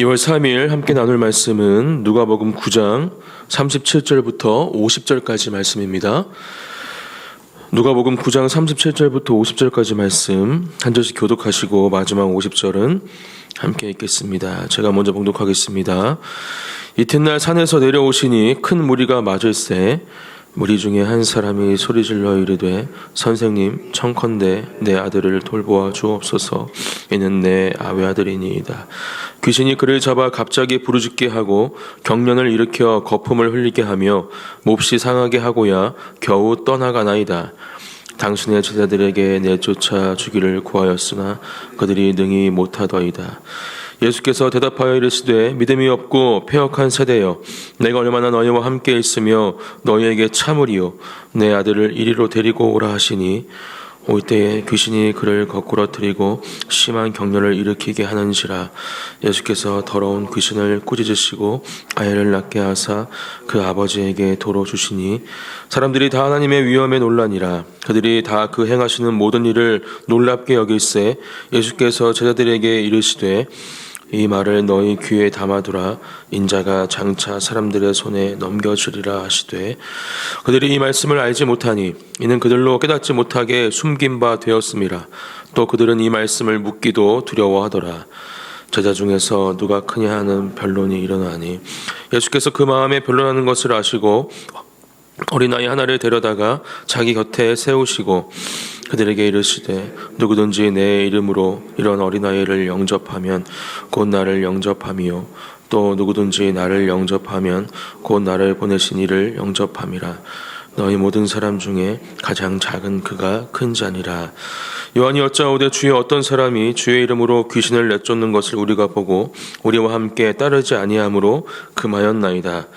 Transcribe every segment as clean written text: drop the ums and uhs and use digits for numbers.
2월 3일 함께 나눌 말씀은 누가복음 9장 37절부터 50절까지 말씀입니다. 누가복음 9장 37절부터 50절까지 말씀 한 절씩 교독하시고 마지막 50절은 함께 읽겠습니다. 제가 먼저 봉독하겠습니다. 이튿날 산에서 내려오시니 큰 무리가 맞을새 무리 중에 한 사람이 소리질러 이르되 선생님 청컨대 내 아들을 돌보아 주옵소서. 이는 내 아외아들이니이다. 귀신이 그를 잡아 갑자기 부르짖게 하고 경련을 일으켜 거품을 흘리게 하며 몹시 상하게 하고야 겨우 떠나가나이다. 당신의 제자들에게 내쫓아 주기를 구하였으나 그들이 능히 못하더이다. 예수께서 대답하여 이르시되 믿음이 없고 패역한 세대여, 내가 얼마나 너희와 함께 있으며 너희에게 참으리요. 내 아들을 이리로 데리고 오라 하시니 올 때에 귀신이 그를 거꾸러뜨리고 심한 격려를 일으키게 하는지라. 예수께서 더러운 귀신을 꾸짖으시고 아이를 낳게 하사 그 아버지에게 도로 주시니 사람들이 다 하나님의 위엄에 놀라니라. 그들이 다 그 행하시는 모든 일을 놀랍게 여길새 예수께서 제자들에게 이르시되 이 말을 너희 귀에 담아두라. 인자가 장차 사람들의 손에 넘겨주리라 하시되 그들이 이 말씀을 알지 못하니 이는 그들로 깨닫지 못하게 숨긴 바 되었음이라. 또 그들은 이 말씀을 묻기도 두려워하더라. 제자 중에서 누가 크냐 하는 변론이 일어나니 예수께서 그 마음에 변론하는 것을 아시고 어린아이 하나를 데려다가 자기 곁에 세우시고 그들에게 이르시되 누구든지 내 이름으로 이런 어린아이를 영접하면 곧 나를 영접함이요 또 누구든지 나를 영접하면 곧 나를 보내신 이를 영접함이라. 너희 모든 사람 중에 가장 작은 그가 큰 자니라. 요한이 여짜오되 주여 어떤 사람이 주의 이름으로 귀신을 내쫓는 것을 우리가 보고 우리와 함께 따르지 아니하므로 금하였나이다.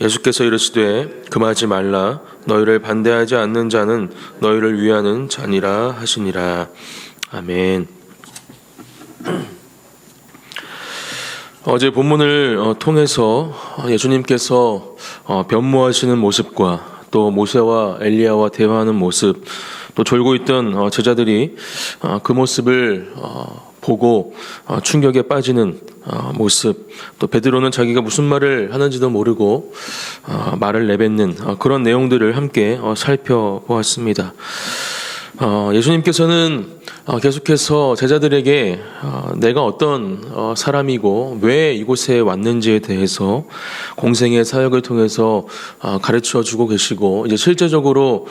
예수께서 이르시되 금하지 말라. 너희를 반대하지 않는 자는 너희를 위하는 자니라 하시니라. 아멘. 어제 본문을 통해서 예수님께서 변모하시는 모습과 또 모세와 엘리야와 대화하는 모습, 또 졸고 있던 제자들이 그 모습을 보고 충격에 빠지는 모습, 또 베드로는 자기가 무슨 말을 하는지도 모르고 말을 내뱉는 그런 내용들을 함께 살펴보았습니다. 예수님께서는 계속해서 제자들에게 내가 어떤 사람이고 왜 이곳에 왔는지에 대해서 공생의 사역을 통해서 가르쳐 주고 계시고 이제 실제적으로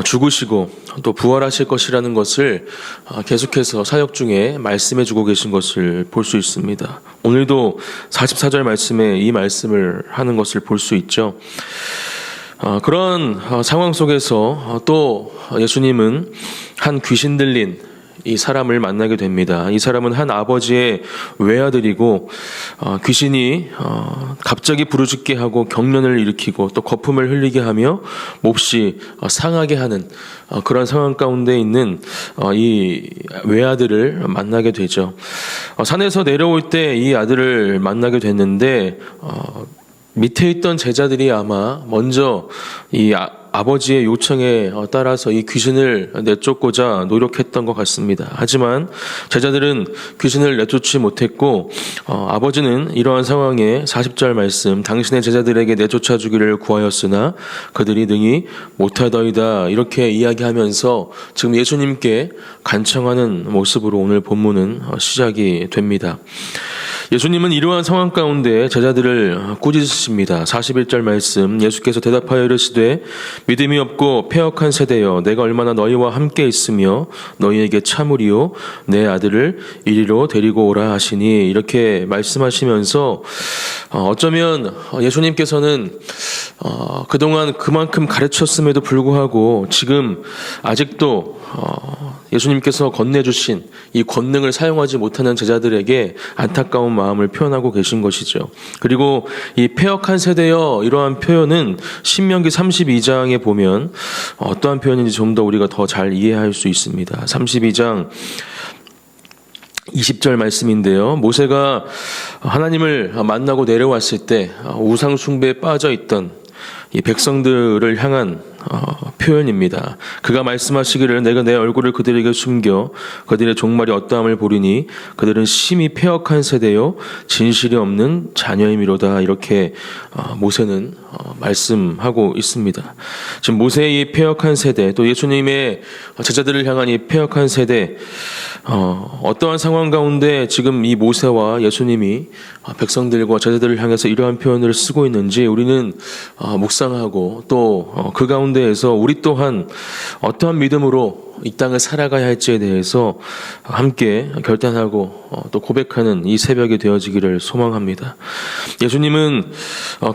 죽으시고 또 부활하실 것이라는 것을 계속해서 사역 중에 말씀해 주고 계신 것을 볼 수 있습니다. 오늘도 44절 말씀에 이 말씀을 하는 것을 볼 수 있죠. 그런 상황 속에서 또 예수님은 한 귀신 들린 이 사람을 만나게 됩니다. 이 사람은 한 아버지의 외아들이고 귀신이 갑자기 부르짖게 하고 경련을 일으키고 또 거품을 흘리게 하며 몹시 상하게 하는 그런 상황 가운데 있는 이 외아들을 만나게 되죠. 산에서 내려올 때 이 아들을 만나게 됐는데 밑에 있던 제자들이 아마 먼저 이 아버지의 요청에 따라서 이 귀신을 내쫓고자 노력했던 것 같습니다. 하지만 제자들은 귀신을 내쫓지 못했고 아버지는 이러한 상황에 40절 말씀 당신의 제자들에게 내쫓아 주기를 구하였으나 그들이 능히 못하더이다 이렇게 이야기하면서 지금 예수님께 간청하는 모습으로 오늘 본문은 시작이 됩니다. 예수님은 이러한 상황 가운데 제자들을 꾸짖으십니다. 41절 말씀 예수께서 대답하여 이르시되 믿음이 없고 패역한 세대여, 내가 얼마나 너희와 함께 있으며 너희에게 참으리요 내 아들을 이리로 데리고 오라 하시니 이렇게 말씀하시면서 어쩌면 예수님께서는 그동안 그만큼 가르쳤음에도 불구하고 지금 아직도 예수님께서 건네주신 이 권능을 사용하지 못하는 제자들에게 안타까운 마음을 표현하고 계신 것이죠. 그리고 이 패역한 세대여 이러한 표현은 신명기 32장에 보면 어떠한 표현인지 좀 더 우리가 더 잘 이해할 수 있습니다. 32장 20절 말씀인데요. 모세가 하나님을 만나고 내려왔을 때 우상 숭배에 빠져 있던 이 백성들을 향한 표현입니다. 그가 말씀하시기를 내가 내 얼굴을 그들에게 숨겨 그들의 종말이 어떠함을 보리니 그들은 심히 패역한 세대요 진실이 없는 자녀이미로다. 이렇게 모세는 말씀하고 있습니다. 지금 모세의 이 패역한 세대, 또 예수님의 제자들을 향한 이 패역한 세대, 어떠한 상황 가운데 지금 이 모세와 예수님이 백성들과 제자들을 향해서 이러한 표현을 쓰고 있는지 우리는 묵상하고 또 그 가운데에서 우리 또한 어떠한 믿음으로 이 땅을 살아가야 할지에 대해서 함께 결단하고 또 고백하는 이 새벽이 되어지기를 소망합니다. 예수님은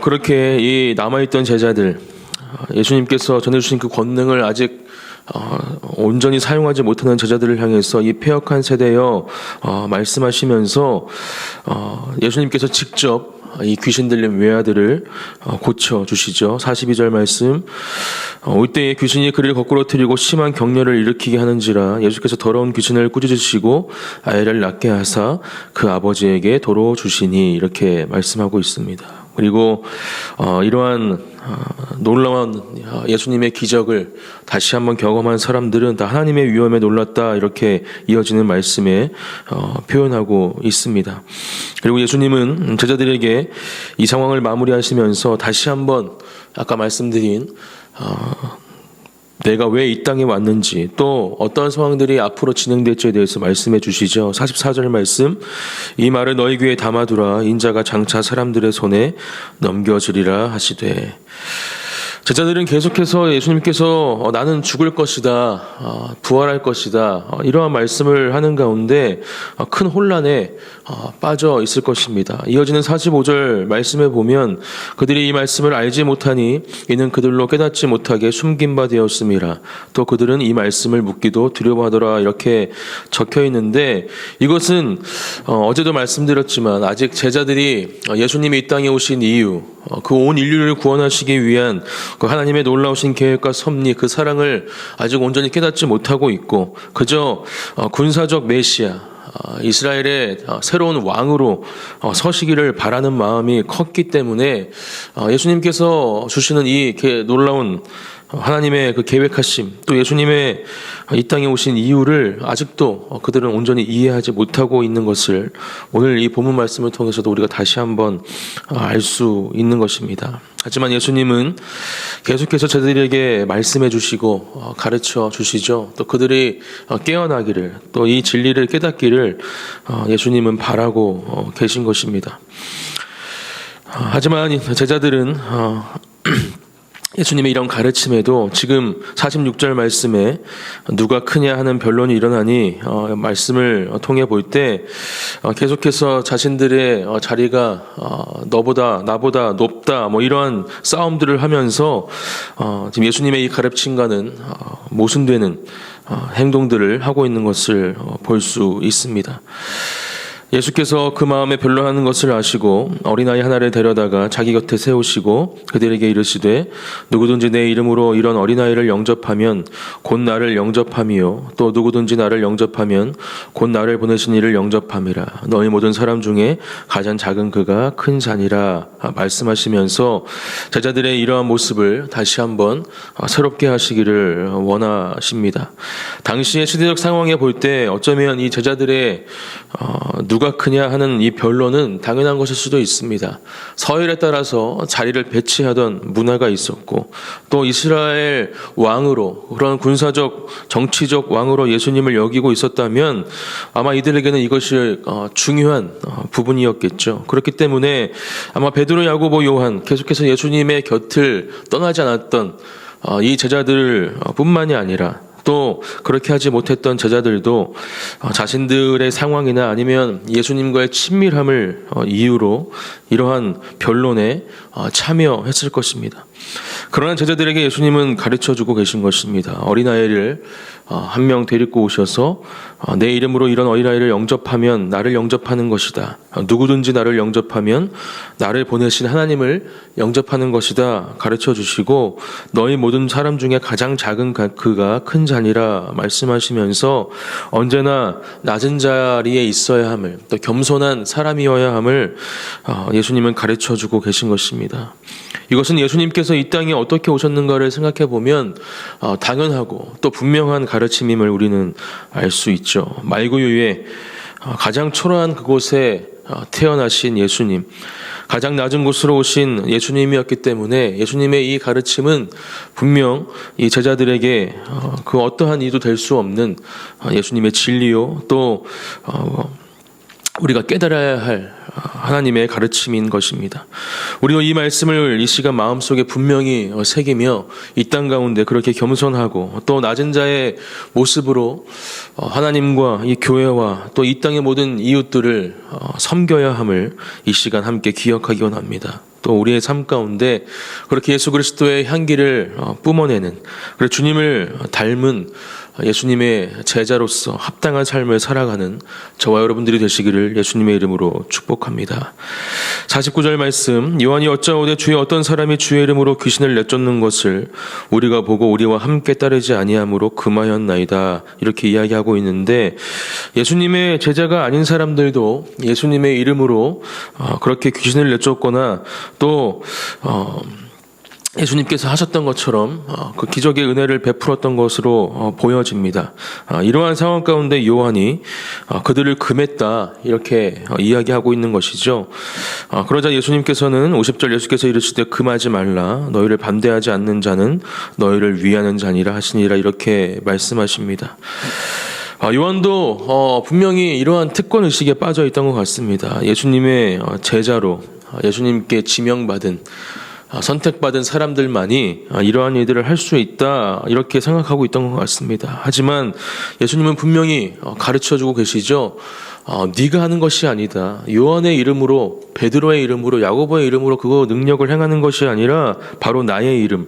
그렇게 이 남아있던 제자들, 예수님께서 전해주신 그 권능을 아직 온전히 사용하지 못하는 제자들을 향해서 이 패역한 세대여 말씀하시면서 예수님께서 직접 이 귀신 들린 외아들을 고쳐주시죠. 42절 말씀, 올 때에 귀신이 그를 거꾸로 트이고 심한 격렬을 일으키게 하는지라 예수께서 더러운 귀신을 꾸짖으시고 아이를 낳게 하사 그 아버지에게 도로 주시니, 이렇게 말씀하고 있습니다. 그리고 이러한 놀라운 예수님의 기적을 다시 한번 경험한 사람들은 다 하나님의 위엄에 놀랐다, 이렇게 이어지는 말씀에 표현하고 있습니다. 그리고 예수님은 제자들에게 이 상황을 마무리하시면서 다시 한번 아까 말씀드린 내가 왜 이 땅에 왔는지, 또 어떤 상황들이 앞으로 진행될지에 대해서 말씀해 주시죠. 44절 말씀, 이 말을 너희 귀에 담아두라. 인자가 장차 사람들의 손에 넘겨지리라 하시되. 제자들은 계속해서 예수님께서 나는 죽을 것이다, 부활할 것이다, 이러한 말씀을 하는 가운데 큰 혼란에 빠져 있을 것입니다. 이어지는 45절 말씀에 보면 그들이 이 말씀을 알지 못하니 이는 그들로 깨닫지 못하게 숨긴 바 되었음이라. 또 그들은 이 말씀을 묻기도 두려워하더라, 이렇게 적혀 있는데, 이것은 어제도 말씀드렸지만 아직 제자들이 예수님이 이 땅에 오신 이유, 그 온 인류를 구원하시기 위한 그 하나님의 놀라우신 계획과 섭리, 그 사랑을 아직 온전히 깨닫지 못하고 있고 그저 군사적 메시아, 이스라엘의 새로운 왕으로 서시기를 바라는 마음이 컸기 때문에 예수님께서 주시는 이 놀라운 하나님의 그 계획하심, 또 예수님의 이 땅에 오신 이유를 아직도 그들은 온전히 이해하지 못하고 있는 것을 오늘 이 본문 말씀을 통해서도 우리가 다시 한번 알 수 있는 것입니다. 하지만 예수님은 계속해서 저들에게 말씀해 주시고 가르쳐 주시죠. 또 그들이 깨어나기를, 또 이 진리를 깨닫기를 예수님은 바라고 계신 것입니다. 하지만 제자들은 예수님의 이런 가르침에도 지금 46절 말씀에 누가 크냐 하는 변론이 일어나니 말씀을 통해 볼 때 계속해서 자신들의 자리가 너보다 나보다 높다, 이러한 싸움들을 하면서 지금 예수님의 이 가르침과는 모순되는 행동들을 하고 있는 것을 볼 수 있습니다. 예수께서 그 마음에 변론하는 것을 아시고 어린아이 하나를 데려다가 자기 곁에 세우시고 그들에게 이르시되 누구든지 내 이름으로 이런 어린아이를 영접하면 곧 나를 영접함이요 또 누구든지 나를 영접하면 곧 나를 보내신 이를 영접함이라. 너희 모든 사람 중에 가장 작은 그가 큰 자니라 말씀하시면서 제자들의 이러한 모습을 다시 한번 새롭게 하시기를 원하십니다. 당시의 시대적 상황에 볼 때 어쩌면 이 제자들의 누가 크냐 하는 이 변론은 당연한 것일 수도 있습니다. 서열에 따라서 자리를 배치하던 문화가 있었고 또 이스라엘 왕으로, 그런 군사적 정치적 왕으로 예수님을 여기고 있었다면 아마 이들에게는 이것이 중요한 부분이었겠죠. 그렇기 때문에 아마 베드로, 야고보, 요한 계속해서 예수님의 곁을 떠나지 않았던 이 제자들 뿐만이 아니라 또 그렇게 하지 못했던 제자들도 자신들의 상황이나 아니면 예수님과의 친밀함을 이유로 이러한 변론에 참여했을 것입니다. 그러나 제자들에게 예수님은 가르쳐주고 계신 것입니다. 어린아이를 한 명 데리고 오셔서 내 이름으로 이런 어린아이를 영접하면 나를 영접하는 것이다. 누구든지 나를 영접하면 나를 보내신 하나님을 영접하는 것이다 가르쳐 주시고 너희 모든 사람 중에 가장 작은 그가 큰 자니라 말씀하시면서 언제나 낮은 자리에 있어야 함을, 또 겸손한 사람이어야 함을 예수님은 가르쳐 주고 계신 것입니다. 이것은 예수님께서 이 땅에 어떻게 오셨는가를 생각해 보면 당연하고 또 분명한 가르침임을 우리는 알 수 있죠. 말구유에 가장 초라한 그곳에 태어나신 예수님, 가장 낮은 곳으로 오신 예수님이었기 때문에 예수님의 이 가르침은 분명 이 제자들에게 그 어떠한 이도 될 수 없는 예수님의 진리요, 또 우리가 깨달아야 할 하나님의 가르침인 것입니다. 우리도 이 말씀을 이 시간 마음속에 분명히 새기며 이 땅 가운데 그렇게 겸손하고 또 낮은 자의 모습으로 하나님과 이 교회와 또 이 땅의 모든 이웃들을 섬겨야 함을 이 시간 함께 기억하기 원합니다. 또 우리의 삶 가운데 그렇게 예수 그리스도의 향기를 뿜어내는, 그리고 주님을 닮은 예수님의 제자로서 합당한 삶을 살아가는 저와 여러분들이 되시기를 예수님의 이름으로 축복합니다. 49절 말씀, 요한이 여짜오되 주의 어떤 사람이 주의 이름으로 귀신을 내쫓는 것을 우리가 보고 우리와 함께 따르지 아니함으로 금하였나이다, 이렇게 이야기하고 있는데, 예수님의 제자가 아닌 사람들도 예수님의 이름으로 그렇게 귀신을 내쫓거나 또 예수님께서 하셨던 것처럼 그 기적의 은혜를 베풀었던 것으로 보여집니다. 이러한 상황 가운데 요한이 그들을 금했다, 이렇게 이야기하고 있는 것이죠. 그러자 예수님께서는 50절 예수께서 이르시되 금하지 말라, 너희를 반대하지 않는 자는 너희를 위하는 자니라 하시니라, 이렇게 말씀하십니다. 요한도 분명히 이러한 특권의식에 빠져 있던 것 같습니다. 예수님의 제자로 예수님께 지명받은 선택받은 사람들만이 이러한 일들을 할 수 있다, 이렇게 생각하고 있던 것 같습니다. 하지만 예수님은 분명히 가르쳐주고 계시죠. 네가 하는 것이 아니다. 요한의 이름으로, 베드로의 이름으로, 야고보의 이름으로 그거 능력을 행하는 것이 아니라 바로 나의 이름,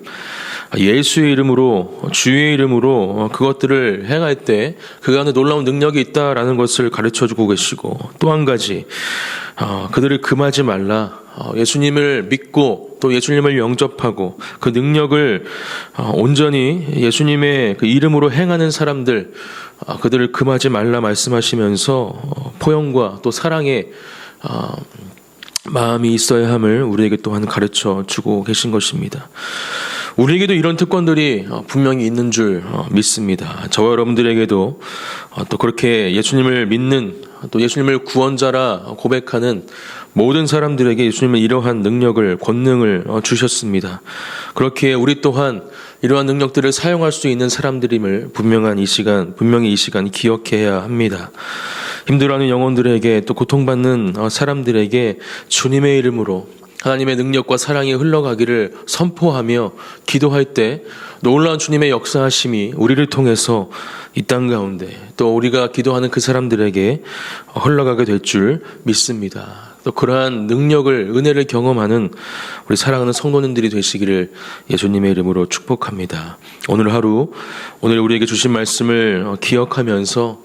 예수의 이름으로, 주의 이름으로 그것들을 행할 때 그 안에 놀라운 능력이 있다라는 것을 가르쳐주고 계시고, 또 한 가지, 그들을 금하지 말라. 예수님을 믿고 또 예수님을 영접하고 그 능력을 온전히 예수님의 그 이름으로 행하는 사람들, 그들을 금하지 말라 말씀하시면서 포용과 또 사랑의 마음이 있어야 함을 우리에게 또한 가르쳐 주고 계신 것입니다. 우리에게도 이런 특권들이 분명히 있는 줄 믿습니다. 저와 여러분들에게도 또 그렇게 예수님을 믿는, 또 예수님을 구원자라 고백하는 모든 사람들에게 예수님은 이러한 능력을, 권능을 주셨습니다. 그렇게 우리 또한 이러한 능력들을 사용할 수 있는 사람들임을 분명히 이 시간 기억해야 합니다. 힘들어하는 영혼들에게, 또 고통받는 사람들에게 주님의 이름으로 하나님의 능력과 사랑이 흘러가기를 선포하며 기도할 때 놀라운 주님의 역사하심이 우리를 통해서 이 땅 가운데 또 우리가 기도하는 그 사람들에게 흘러가게 될 줄 믿습니다. 또 그러한 능력을, 은혜를 경험하는 우리 사랑하는 성도님들이 되시기를 예수님의 이름으로 축복합니다. 오늘 하루, 오늘 우리에게 주신 말씀을 기억하면서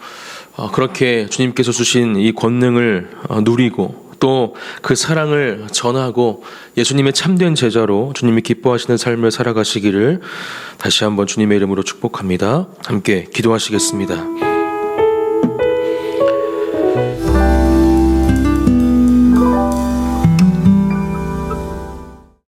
그렇게 주님께서 주신 이 권능을 누리고 또 그 사랑을 전하고 예수님의 참된 제자로 주님이 기뻐하시는 삶을 살아가시기를 다시 한번 주님의 이름으로 축복합니다. 함께 기도하시겠습니다.